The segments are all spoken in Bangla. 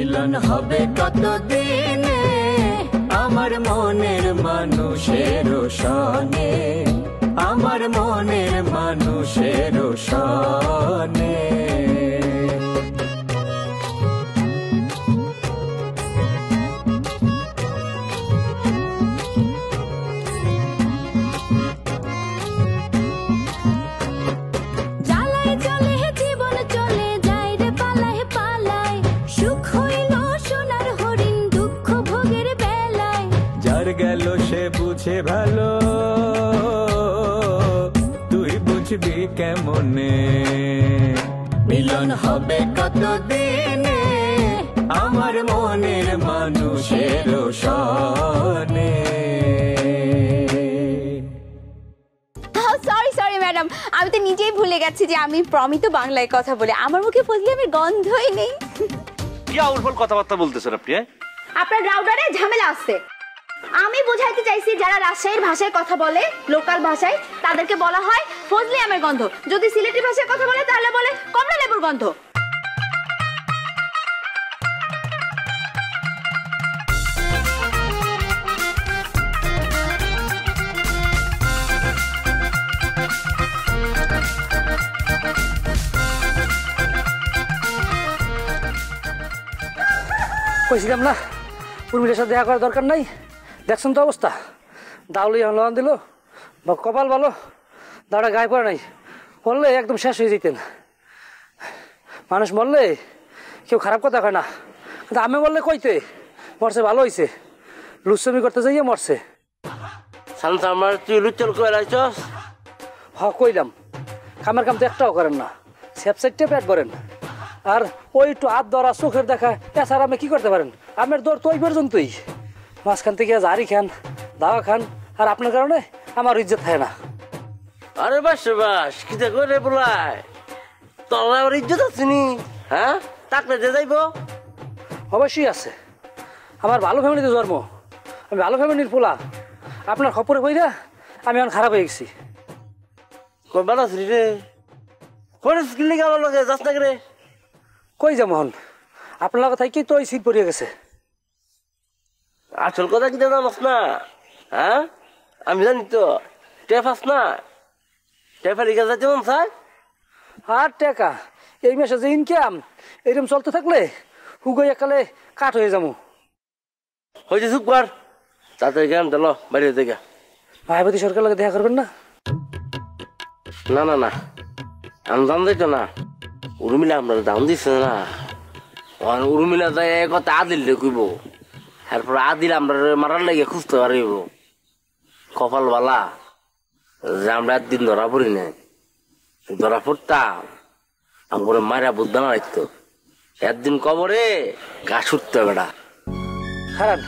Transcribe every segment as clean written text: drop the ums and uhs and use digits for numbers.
মিলন হবে কতদিনে আমার মনের মানুষের সনে, আমার মনের মানুষের সনে। গেল সে বুঝে ভালো, তুই বুঝবি কেমনে। মিলন হবে কতদিনে আমার মনের মানুষের সনে। সরি ম্যাডাম, আমি তো নিজেই ভুলে গেছি যে আমি প্রমিত বাংলায় কথা বলে, আমার মুখে ফজলি আমের গন্ধই নেই। কি আউলফল কথাবার্তা বলতেছেন আপনি? আপনার রাউডারে ঝামেলা আছে। আমি বোঝাইতে চাইছি যারা রাজশাহীর ভাষায় কথা বলে, লোকাল ভাষায়, তাদেরকে বলা হয় ফজলি আমের গন্ধ। যদি সিলেটি ভাষায় কথা বলে তাহলে বলে কমলা লেবুর গন্ধ। কইছিলাম না উর্মিলার সাথে দেখা করার দরকার নাই? দেখছেন তো অবস্থা, দাউলি হন দিল বা কপাল ভালো দাওটা গায়ে পড়ে নাই, বললে একদম শেষ হয়ে যেতেন। মানুষ বললে কেউ খারাপ কথা কয় না, কিন্তু আমি বললে কইতে মরছে ভালো হয়েছে, লুচ্ছমি করতে যাইয়ে মরছে। হ কইলাম, কামের কাম তো একটাও করেন না, স্যাপসাইডটা পেট ভরেন, আর ওই একটু হাত ধরা চোখের দেখা এছাড়া আপনি কি করতে পারেন? আপনার দৌড় তো ওই পর্যন্তই, মাঝখান থেকে জারি খান, দাওয়া খান, আর আপনার কারণে আমার ইজ্জত থাকে না। আরে বাস বাস কি করে বলাই, তোর আমার ইজ্জত আছে নি? হ্যাঁ, টাকলে যে যাইব? অবশ্যই আছে, আমার ভালো ফ্যামিলিতে জন্ম, আমি ভালো ফ্যামিলির পোলা। আপনার খবরে কইরা আমি এখন খারাপ হয়ে গেছি। কই বাড়া রে, কোন স্কিলে গেল লাগে যাস না রে? কই যা মোহন, আপনার কথাই কি তো ওই সিট পড়িয়ে গেছে। আসল কথা কি জানাস না? হ্যাঁ, আমি জানি তো টেফাস না, টেফার ইকা যাইতে মন চায়। আর টাকা এই মাসে যে ইনকাম এরকম চলতে থাকলে হুগই একালে কাঠ হয়ে যাবো। হয়েছে চুপ কর, তাড়াতাড়ি গেলাম চলো বাইরে থেকে। ভাইপতি সরকার লাগে দেখা করবেন না? না না না, আমি দাম দিত না, উর্মিলা আমরা দাম দিচ্ছে না। উর্মিলা যাই কথা আদিল কইব, এরপর আদিল আমরা মারার লাগে খুঁজতে পারিব। কপাল বালা যে আমরা একদিন ধরা পড়ি নাই, ধরা পড়তাম আমার মারা বুদ্ধা না রাখতো, একদিন কবরে ঘাস উঠতে বেড়া। খারাপ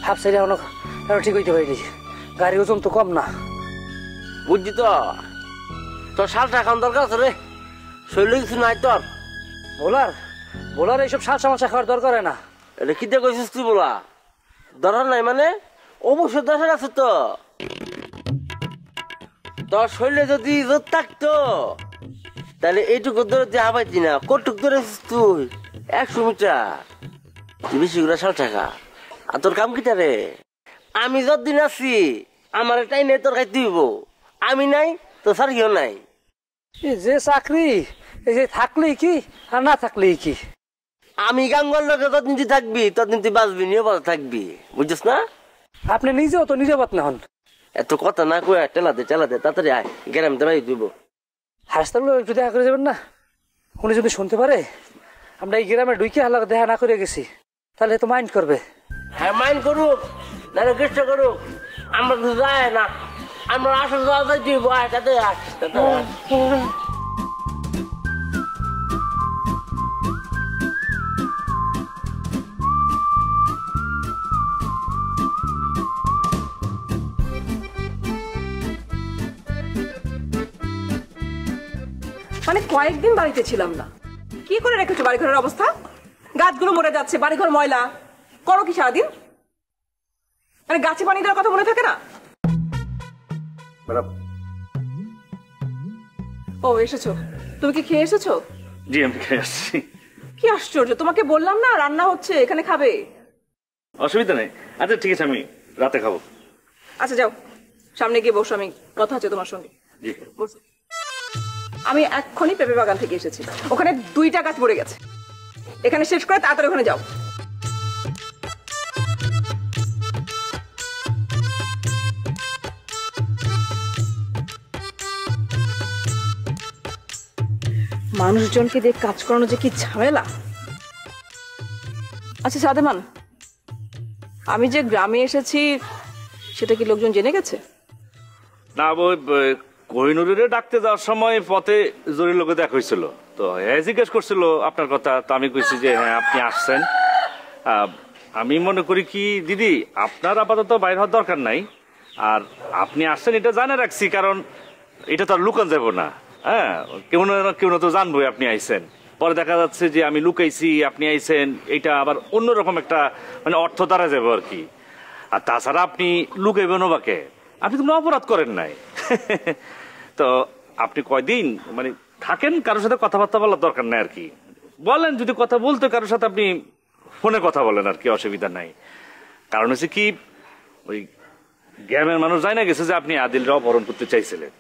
হাফ সাইডে এখন ঠিক হইতে পারিনি, গাড়ি ওজন তো কম না। বুঝছি তো, তোর শালটা খাওয়ার দরকার আছে রে, শরীরে কিছু নাই তোর? বোলার বোলার এইসব শাল সামাশা খাওয়ার দরকার হয় না। এটা কি দিয়ে কইছিস তুই? বলা দরকার নাই মানে অবশ্যই দরকার আছে তো। তোর শরীরে যদি ইজ্জত থাকতো তাহলে এইটুকু ধরে যে হাবাইতি না, কটুক ধরেছিস তুই 100 মিটার, তুই বেশি করে শাল টাকা। আর তোর কাম কিটা রে? আমি যতদিন আছি আমার এটাই নেই তোর খাইতে দিব, আমি নাই তো স্যার কেউ নাই। যে চাকরি এই যে থাকলেই কি আর না থাকলেই কি। আমি গাঙ্গল লোকে যতদিন তুই থাকবি ততদিন তুই বাঁচবি, নিয়ে বাঁচা থাকবি, বুঝছিস না? আপনি নিজেও তো নিজে বাত না হন। এত কথা না কয়ে টেলাতে তাড়াতাড়ি আয়, গ্রাম দেবাই দিব। হাসপাতাল একটু দেখা করে যাবেন না? উনি যদি শুনতে পারে আমরা এই গ্রামে ঢুকে হালাকে দেখা না করে গেছি তাহলে তো মাইন্ড করবে। হ্যাঁ মাইন্ড করুক, নাহলে চেষ্টা করুক, আমরা তো যায় না, আমরা আসল যাওয়া দিব। আয় তাতে মানে কয়েকদিন বাড়িতে ছিলাম না, কি করে রেখেছো বাড়িঘরের অবস্থা? গাছগুলো মরে যাচ্ছে, বাড়িঘর ময়লা, করো কি সারাদিন? মানে গাছে পানি দেওয়ার কথা মনে থাকে না? ও এসেছো, তুমি কি খেয়ে এসেছো? জি আমি খেয়ে আসছি। কি আশ্চর্য, তোমাকে বললাম না রান্না হচ্ছে, এখানে খাবে। অসুবিধা নেই। আচ্ছা ঠিক আছে, আমি রাতে খাবো। আচ্ছা যাও, সামনে গিয়ে বসো, আমি কথা আছে তোমার সঙ্গে। জি। বসো। আমি এক্ষুনি পেঁপে বাগান থেকে এসেছি, ওখানে 2টা গাছ পড়ে গেছে, এখানে শেষ করে তাড়াতাড়ি ওখানে যাও। মানুষজনকে দিয়ে কাজ করানো যে কি ঝামেলা। আচ্ছা সাদেমান, আমি যে গ্রামে এসেছি সেটা কি লোকজন জেনে গেছে? না, ওই কোহিনুরে ডাকতে যাওয়ার সময় পথে জরুরি লোকে দেখা হয়েছিল, তো হ্যাঁ জিজ্ঞেস করছিল আপনার কথা, তো আমি কইছি যে হ্যাঁ আপনি আসছেন। আমি মনে করি কি দিদি, আপনার আপাতত বাইরে হওয়ার দরকার নাই, আর আপনি আসছেন এটা জানে রাখছি, কারণ এটা তো আর লুকান যাব না। হ্যাঁ, কেউ না তো জানবোই আপনি আইছেন। পরে দেখা যাচ্ছে যে আমি লুকাইছি আপনি আইছেন, এটা আবার অন্যরকম একটা মানে অর্থ দ্বারা যাবো আর কি। আর তাছাড়া আপনি লুকাইবেন বাকে, আপনি তো কোনো অপরাধ করেন নাই। তো আপনি কয়দিন মানে থাকেন, কারোর সাথে কথাবার্তা বলার দরকার নাই আর কি। বলেন যদি কথা বলতে কারোর সাথে আপনি ফোনে কথা বলেন আর কি, অসুবিধা নাই। কারণ হচ্ছে কি, ওই গ্রামের মানুষ জানা গেছে যে আপনি আদিলরা অপহরণ করতে চাইছিলেন,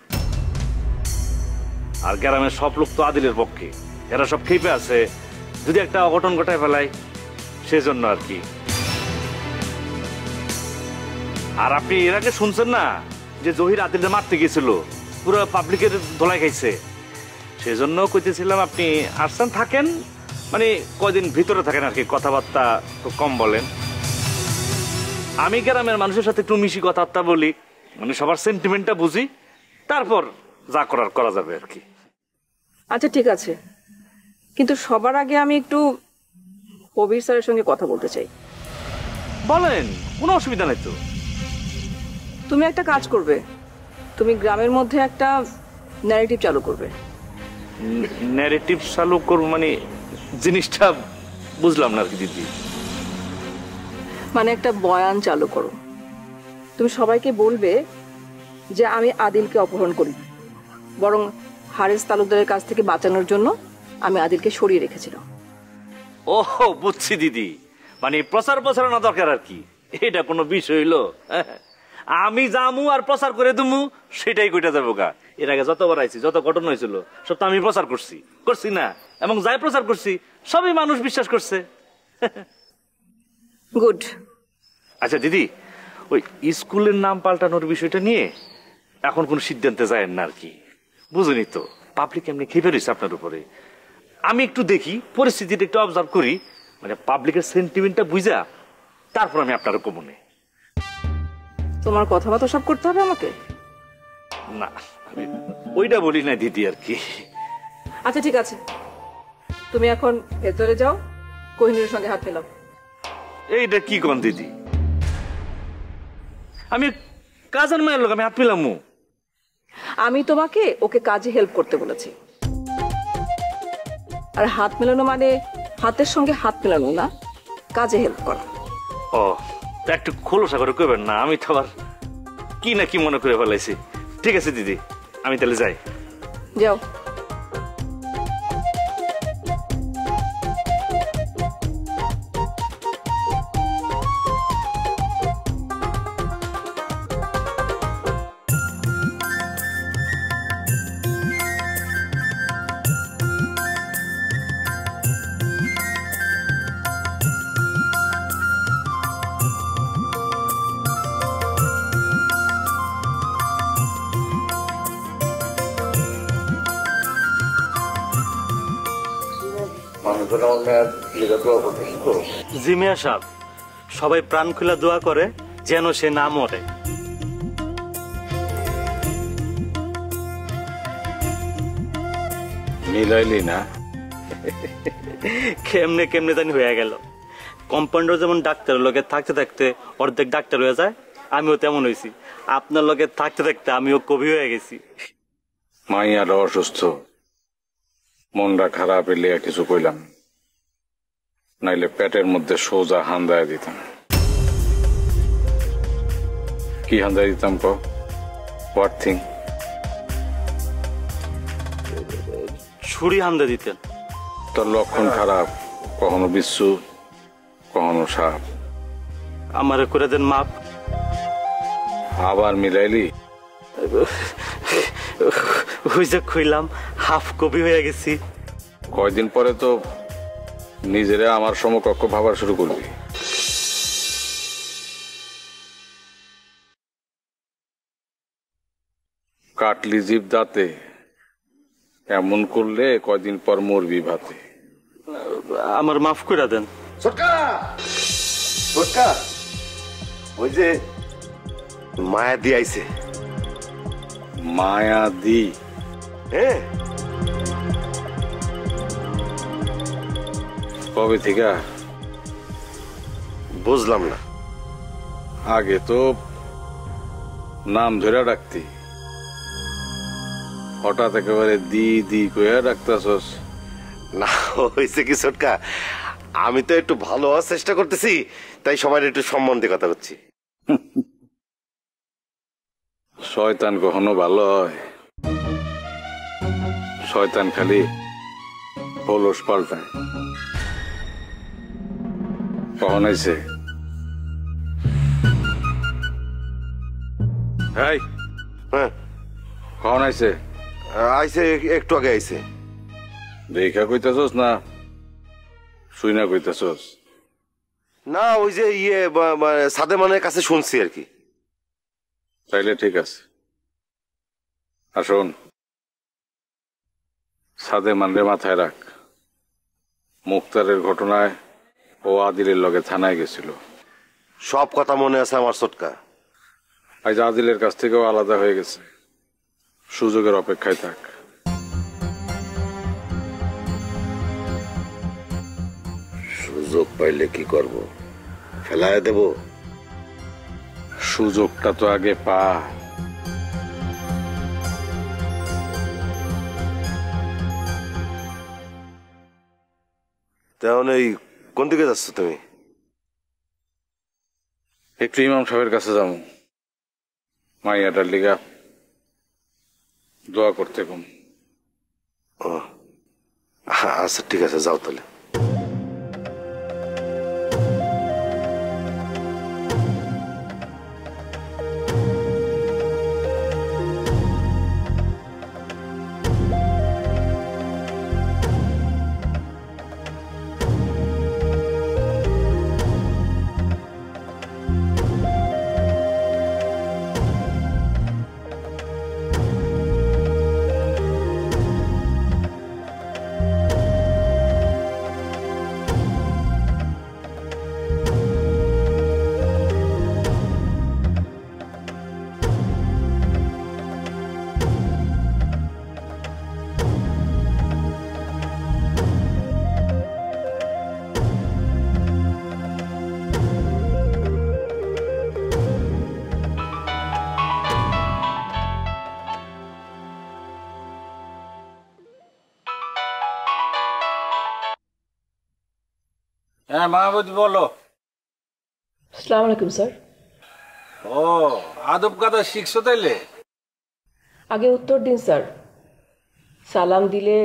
আর গ্রামের সব লোক তো আদিলের পক্ষে, এরা সব খেপে আছে যদি একটা অঘটন ঘটায় ফেলায়, সেজন্য আর কি। আর আপনি এর আগে শুনছেন না যে জহির আদিলকে মারতে গেছিল, পুরো পাবলিকের ধোলাই খাইছে, সেজন্য কইতেছিলাম আপনি আসছেন, থাকেন, মানে কয়দিন ভিতরে থাকেন আর কি, কথাবার্তা একটু কম বলেন। আমি গ্রামের মানুষের সাথে একটু মিশি কথাবার্তা বলি, মানে সবার সেন্টিমেন্টটা বুঝি, তারপর যা করার করা যাবে আর কি। আচ্ছা ঠিক আছে, কিন্তু সবার আগে আমি একটু কবির স্যারের সঙ্গে কথা বলতে চাই। বলেন, কোনো অসুবিধা নেই তো। তুমি একটা কাজ করবে, তুমি গ্রামের মধ্যে একটা ন্যারেটিভ চালু করবে। ন্যারেটিভ চালু করবো মানে জিনিসটা বুঝলাম না আর কি দিদি। মানে একটা বয়ান চালু করো, তুমি সবাইকে বলবে যে আমি আদিলকে অপহরণ করি, বরং হারেস তালুকদারের কাছ থেকে বাঁচানোর জন্য আমি আদিলকে সরিয়ে রেখেছিলাম। ও বুঝছি দিদি, মানে প্রচার প্রচারণা দরকার আর কি, এটা কোনো বিষয় হইলো? আমি জামু আর প্রচার করে দুমু, সেটাই কইটা যাবো গা। এর আগে যতবার আইছি, যত ঘটনা হয়েছিল সব তো আমি প্রচার করছি না, এবং যাই প্রচার করছি সবই মানুষ বিশ্বাস করছে। গুড। আচ্ছা দিদি, ওই স্কুলের নাম পাল্টানোর বিষয়টা নিয়ে এখন কোন সিদ্ধান্তে যায় না আর কি, বুঝুনি তো, পাবলিক এমনি খেপে রয়েছে আপনার উপরে। আমি একটু দেখি, পরিস্থিতিটা একটু অবজার্ভ করি, মানে পাবলিকের সেন্টিমেন্টটা বুঝা তারপর আমি আপনার কমনে। তোমার কথাবার্তা সব করতে হবে আমাকে? না, আমি ওইটা বলি না দিদি আর কি। আচ্ছা ঠিক আছে, তুমি এখন ভেতরে যাও, কোহিনুরের সঙ্গে হাত মেলাও। এইটা কি কোন দিদি, আমি কাজের মায়ের লোক, আমি হাত মিলাম? আমি তোমাকে ওকে কাজে হেল্প করতে বলেছি, আর হাত মেলানো মানে হাতের সঙ্গে হাত মেলানো না, কাজে হেল্প করা। ও, তা একটু খোলসা করে কইবেন না, আমি তো আবার কি না কি মনে করে ফেলাইছি। ঠিক আছে দিদি, আমি তাহলে যাই। যাও। জি মিয়া সাহেব, সবাই প্রাণ খুলে দোয়া করে যেন সে না মরে। মিলাইলি না? কেমনে কেমনে জানি হয়ে গেল। কম্পাউন্ডার যেমন ডাক্তারের লগে থাকতে থাকতে অর্ধেক ডাক্তার হয়ে যায়, আমিও তেমন হয়েছি। আপনার লগে থাকতে থাকতে আমিও কবি হয়ে গেছি। মাইয়ারা অসুস্থ, মনটা খারাপ এলে কিছু কইলাম, নাইলে পেটের মধ্যে সোজা হান্দায় দিতাম। কি হান্দায় দিতাম ক? What thing? ছুরি হান্দা দিতেন। তোর লক্ষণ খারাপ, কখনো বিচ্ছু, কখনো সাপ। আমারে করে দেন মাপ। আবার মিলাইলি? ওই যে কইলাম হাফ কপি হয়ে গেছি। কয়দিন পরে তো নিজেরা আমার সমকক্ষ ভাবার শুরু করবি। কাটলি জিভ দাঁতে, এমন করলে কয়দিন পর মরবি ভাতে। আমার মাফ করে দেন। ছোটকা ছোটকা, ওই যে মায়া দি আইছে। মায়া দি? হ্যাঁ। কবে থেকে? বুঝলাম না। আগে তো নাম ধরে ডাকতি, হঠাৎ একেবারে দি দি কইয়া ডাকতাছস। না হয়েছে কি ছোটকা, আমি তো একটু ভালো হওয়ার চেষ্টা করতেছি, তাই সবাই একটু সম্মান দিয়ে কথা বলছি। শয়তান কখনো ভালো হয়? শয়তান খালি হলস পাল্টায়। কখন আইছে? হ্যাঁ কখন আইছে? আইছে, একটু আগে আইছে। দেখা কইতাছস না শুই না কইতাছস? না ওই যে সাদে মানের কাছে শুনছি আর কি। তাইলে ঠিক আছে। আসুন, সাদে মানরে মাথায় রাখ। মুক্তারের ঘটনায় ও আদিলের লগে থানায় গেছিল। সব কথা মনে আছে আমার ছোটকা। আজ আদিলের কাছ থেকেও আলাদা হয়ে গেছে। সুযোগের অপেক্ষায় থাক। সুযোগ পাইলে কি করব? ফেলায় দেব? সুযোগটা তো আগে পা। তেমন এই কোন দিকে যাচ্ছ তুমি? একটু ইমাম সাহেবের কাছে যাবো, মাইয়াটার লিগা দোয়া করতে কম। আচ্ছা ঠিক আছে, যাও তাহলে। হ্যাঁ মাহবুব বলো। আসসালামু আলাইকুম স্যার। ও আদব কাদা শিখছো তাইলে? আগে উত্তর দিন স্যার। সালাম দিলে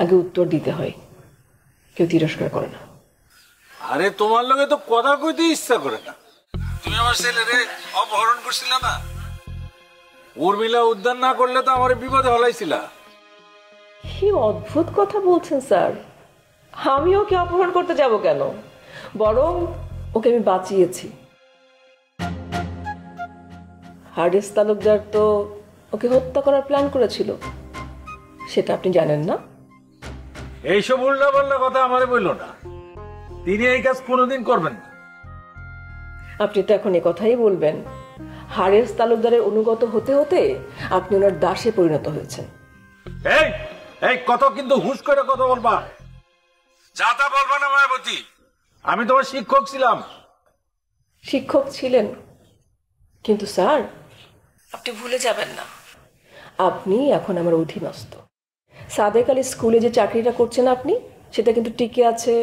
আগে উত্তর দিতে হয়, কেউ তিরস্কার করে না। আরে তোমার লগে তো কথা কইতে ইচ্ছা করে না। তুমি আমার ছেলেরে অপহরণ করছিল না? উর্মিলা উদ্ধার না করলে তো আমার বিপদে হলাইছিলা। কি অদ্ভুত কথা বলছেন স্যার। আমি ওকে অপহরণ করতে যাব কেন? বরং ওকে আমি বাঁচিয়েছি। হারিস তালুকদার তো ওকে হত্যা করার প্ল্যান করেছিল, সেটা আপনি জানেন না? এইসব উল্টা পাল্টা কথা আমারে বললো না। তিনি এই কাজ কোনোদিন করবেন না। আপনি তো এখন এ কথাই বলবেন। হারিস তালুকদারের অনুগত হতে হতে আপনি ওনার দাসে পরিণত হয়েছেন। এই এই কত কিন্তু হুশ করে কথা বলবা, যা তা বলবা না মায়াবতী। আমি তোমার শিক্ষক ছিলাম। শিক্ষক ছিলেন, কিন্তু স্যার আপনি ভুলে যাবেন না আপনি এখন আমার অধীনস্থ। সাদেক আলী স্কুলে যে চাকরিটা করছেন আপনি, সেটা কিন্তু টিকে আছে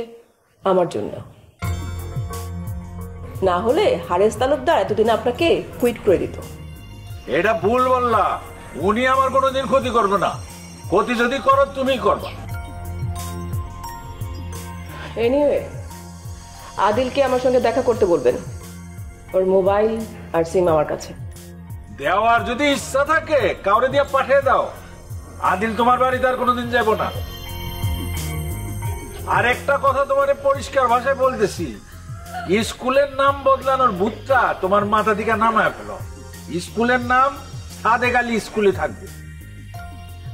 আমার জন্য। না হলে হারেস তালুকদার এতদিন আপনাকে কুইট করে দিত। এটা ভুল বললা। উনি আমার কোনোদিন ক্ষতি করবে না। ক্ষতি যদি করো তুমি করবা। এনিওয়ে, আদিলকে আমার সঙ্গে দেখা করতে বলবেন। ওর মোবাইল আর সিম আমার কাছে। দেওয়ার যদি ইচ্ছা থাকে কাউরে দিয়ে পাঠিয়ে দাও। আদিল তোমার বাড়িতে আর কোনোদিন যাব না। আর একটা কথা তোমার পরিষ্কার ভাষায় বলতেছি, স্কুলের নাম বদলানোর ভূতটা তোমার মাথা থেকে নামায় ফেলো। স্কুলের নাম সাদেক আলী স্কুলে থাকবে।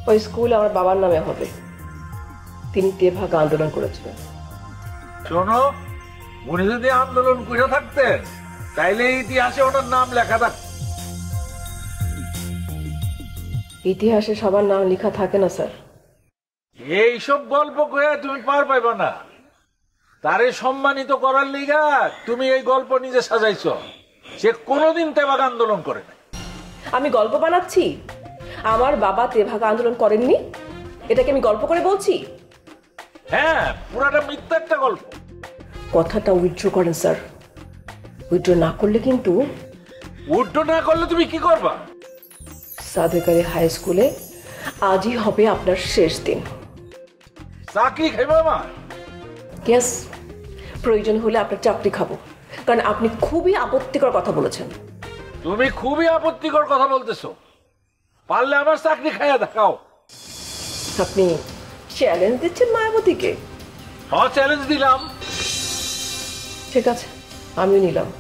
ওই স্কুল আমার বাবার নামে হবে। তিনি তেভাগ আন্দোলন করেছিলেন। শোনো, উনি যদি আন্দোলন করে থাকতেন তাইলে ইতিহাসে ওনার নাম লেখা থাকত। ইতিহাসে সবার নাম লেখা থাকে না স্যার। এইসব গল্প কয়ে তুমি পার পাইবা না। তারে সম্মানিত করার লিগা তুমি এই গল্প নিজে সাজাইছ। সে কোনোদিন তেভাগ আন্দোলন করে না। আমি গল্প বানাচ্ছি? আমার বাবা তেভাগ আন্দোলন করেননি, এটাকে আমি গল্প করে বলছি? হ্যাঁ, পুরাটা মিথ্যা একটা গল্প। কথাটা উইথড্র করেন স্যার। উইথড্র না করলে কিন্তু। উইথড্র না করলে তুমি কি করবা? সাদেক আলী হাই স্কুলে আজই হবে আপনার শেষ দিন। চাকরি খাইবা মা? ইয়েস, প্রয়োজন হলে আপনার চাকরি খাবো, কারণ আপনি খুবই আপত্তিকর কথা বলেছেন। তুমি খুবই আপত্তিকর কথা বলতেছো। পারলে আমার চাকরি খাইয়া দেখাও। আপনি চ্যালেঞ্জ দিচ্ছেন মায়াবতীকে? হ্যাঁ, চ্যালেঞ্জ দিলাম। ঠিক আছে, আমিও নিলাম।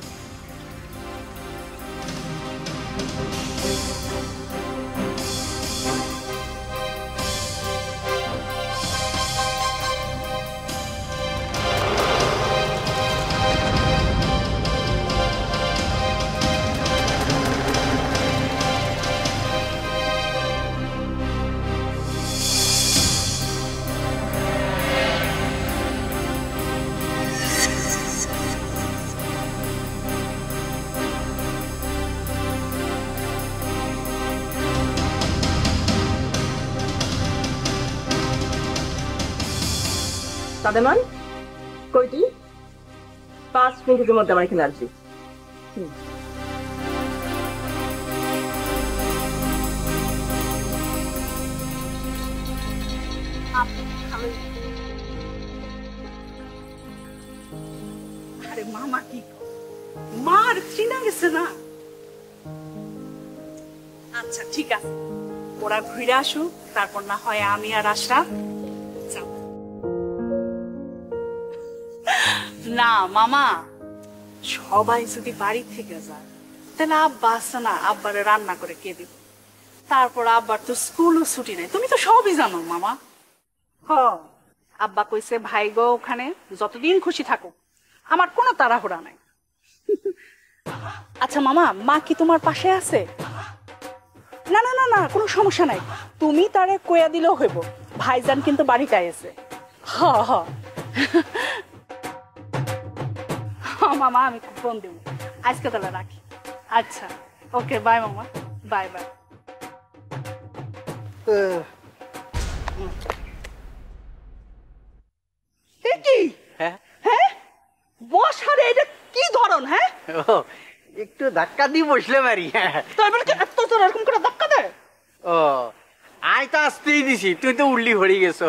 সাদেমান, কই তুই? 5 মিনিটের মধ্যে আমার এখানে আসবি। আরে মামা কি মার চিনা গেছে না? আচ্ছা ঠিক আছে, ওরা ঘুরে আসুক, তারপর না হয় আমি আর আশরাফ যাব। না মামা, সবাই যদি বাড়ি থেকে যায় তাহলে আব্বা আসছে না, আব্বারে রান্না করে কে দিব? তারপর আব্বার তো স্কুলও ছুটি নেই, তুমি তো সবই জানো মামা। হ, আব্বা কইছে ভাই গো ওখানে যতদিন খুশি থাকো, আমার কোনো তাড়াহুড়া নাই। আচ্ছা মামা, মা কি তোমার পাশে আছে? না না না না, কোনো সমস্যা নাই, তুমি তারে কইয়া দিলেও হইব, ভাইজান কিন্তু বাড়িতে আছে। হ হ মামা, আমি ফোন দেব আজকে, তাহলে রাখি। আচ্ছা, ওকে, বাই মামা, বাই বাই। কি হ্যাঁ বসারে, এটা কি ধরন? হ্যাঁ, একটু ধাক্কা দিয়ে বসলে মারি। তো এবার এত তোর এরকম করে ধাক্কা দেয়? ও, আই তো আসতেই দিছি, তুই তো উল্লি হয়ে গেছো।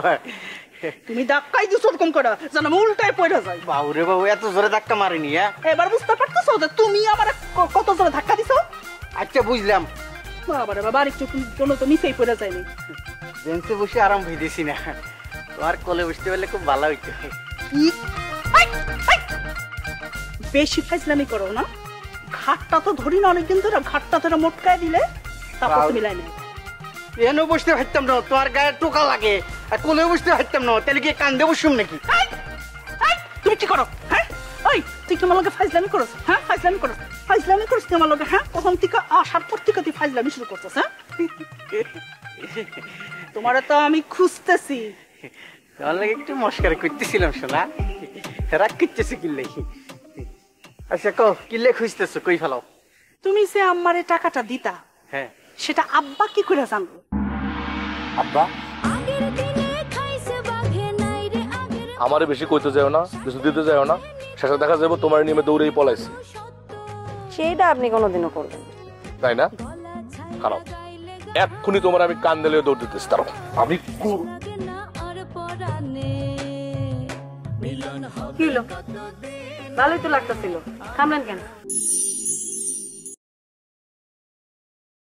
তুমি ধাক্কাই দিছো ওরকম করে যেন আমি উল্টায় পড়ে যাই। বাবুরে বাবু, এত জোরে ধাক্কা মারিনি। এবার বুঝতে পারতেছো যে তুমি আমার কত জোরে ধাক্কা দিছো? আচ্ছা, বুঝলাম। বাবারে বাবা, আরেকটু জন্য তো নিচেই পড়ে যায়নি। বেঞ্চে বসে আরাম হইতেছি না, তোমার কোলে বসতে পারলে খুব ভালো হইতো। বেশি ফাইজলামি করো না, ঘাটটা তো ধরি না অনেকদিন ধরে, ঘাটটা ধরে মোটকায় দিলে তারপর তুমি লাইনে এনে বসতে পারতাম না, তোমার গায়ে টোকা লাগে। আর কোলে বসতে পারতাম না, তাহলে কি কান্দে বসুম নাকি? তুমি কি করো? হ্যাঁ, ওই তুই তোমার লগে ফাইজলামি করছ? হ্যাঁ, ফাইজলামি করছ, ফাইজলামি করছ তোমার লগে। হ্যাঁ, প্রথম থেকে আসার পর থেকে তুই ফাইজলামি শুরু করছিস। হ্যাঁ, তোমারে তো আমি খুঁজতেছি। তোমার লাগে একটু মস্কারা করতেছিলাম শোনা, রাগ করতেছি কিনলে। আচ্ছা কও, কিনলে খুঁজতেছো, কই ফেলাও। তুমি যে আম্মারে টাকাটা দিতা, হ্যাঁ, সেটা আব্বা কি করে জানলো? আব্বা আমারে বেশি কইতে যাও না, কিছু দিতে যাও না, শেষে দেখা যাবো তোমার নিয়ে দৌড়েই পলাইছি। সেইটা আপনি কোনোদিনও করবেন তাই না? খারাপ, এক্ষুনি তোমার আমি কান দিলে দৌড় দিতেছি। তারও আমি কি হলো? ভালোই তো লাগতেছিল, থামলেন কেন?